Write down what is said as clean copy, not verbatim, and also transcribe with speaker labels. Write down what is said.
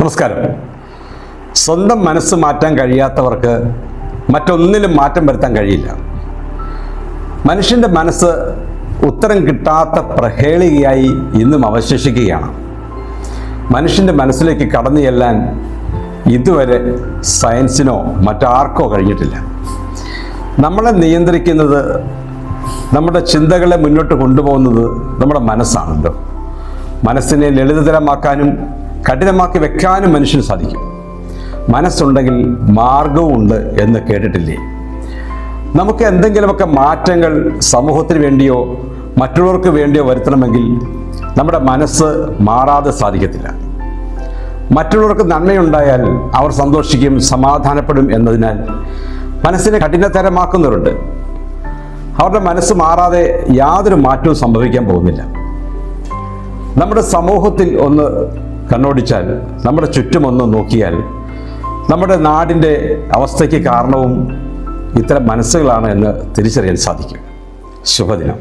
Speaker 1: നമസ്കാരം. സ്വന്തം മനസ്സ് മാറ്റാൻ കഴിയാത്തവർക്ക് മറ്റൊന്നിലും മാറ്റം വരുത്താൻ കഴിയില്ല. മനുഷ്യൻ്റെ മനസ്സ് ഉത്തരം കിട്ടാത്ത പ്രഹേളികയായി ഇന്നും അവശേഷിക്കുകയാണ്. മനുഷ്യൻ്റെ മനസ്സിലേക്ക് കടന്നു ചെല്ലാൻ ഇതുവരെ സയൻസിനോ മറ്റാർക്കോ കഴിഞ്ഞിട്ടില്ല. നമ്മളെ നിയന്ത്രിക്കുന്നത്, നമ്മുടെ ചിന്തകളെ മുന്നോട്ട് കൊണ്ടുപോകുന്നത് നമ്മുടെ മനസ്സാണല്ലോ. മനസ്സിനെ ലളിതതരമാക്കാനും കഠിനമാക്കി വെക്കാനും മനുഷ്യന് സാധിക്കും. മനസ്സുണ്ടെങ്കിൽ മാർഗവും ഉണ്ട് എന്ന് കേട്ടിട്ടില്ലേ? നമുക്ക് എന്തെങ്കിലുമൊക്കെ മാറ്റങ്ങൾ സമൂഹത്തിന് വേണ്ടിയോ മറ്റുള്ളവർക്ക് വേണ്ടിയോ വരുത്തണമെങ്കിൽ നമ്മുടെ മനസ്സ് മാറാതെ സാധിക്കത്തില്ല. മറ്റുള്ളവർക്ക് നന്മയുണ്ടായാൽ അവർ സന്തോഷിക്കും, സമാധാനപ്പെടും എന്നതിനാൽ മനസ്സിനെ കഠിനതരമാക്കുന്നവരുണ്ട്. അവരുടെ മനസ്സ് മാറാതെ യാതൊരു മാറ്റവും സംഭവിക്കാൻ പോകുന്നില്ല. നമ്മുടെ സമൂഹത്തിൽ ഒന്ന് കണ്ണോടിച്ചാൽ, നമ്മുടെ ചുറ്റുമൊന്ന് നോക്കിയാൽ നമ്മുടെ നാടിൻ്റെ അവസ്ഥയ്ക്ക് കാരണവും ഇത്തരം മനസ്സുകളാണ് എന്ന് തിരിച്ചറിയാൻ സാധിക്കും. ശുഭദിനം.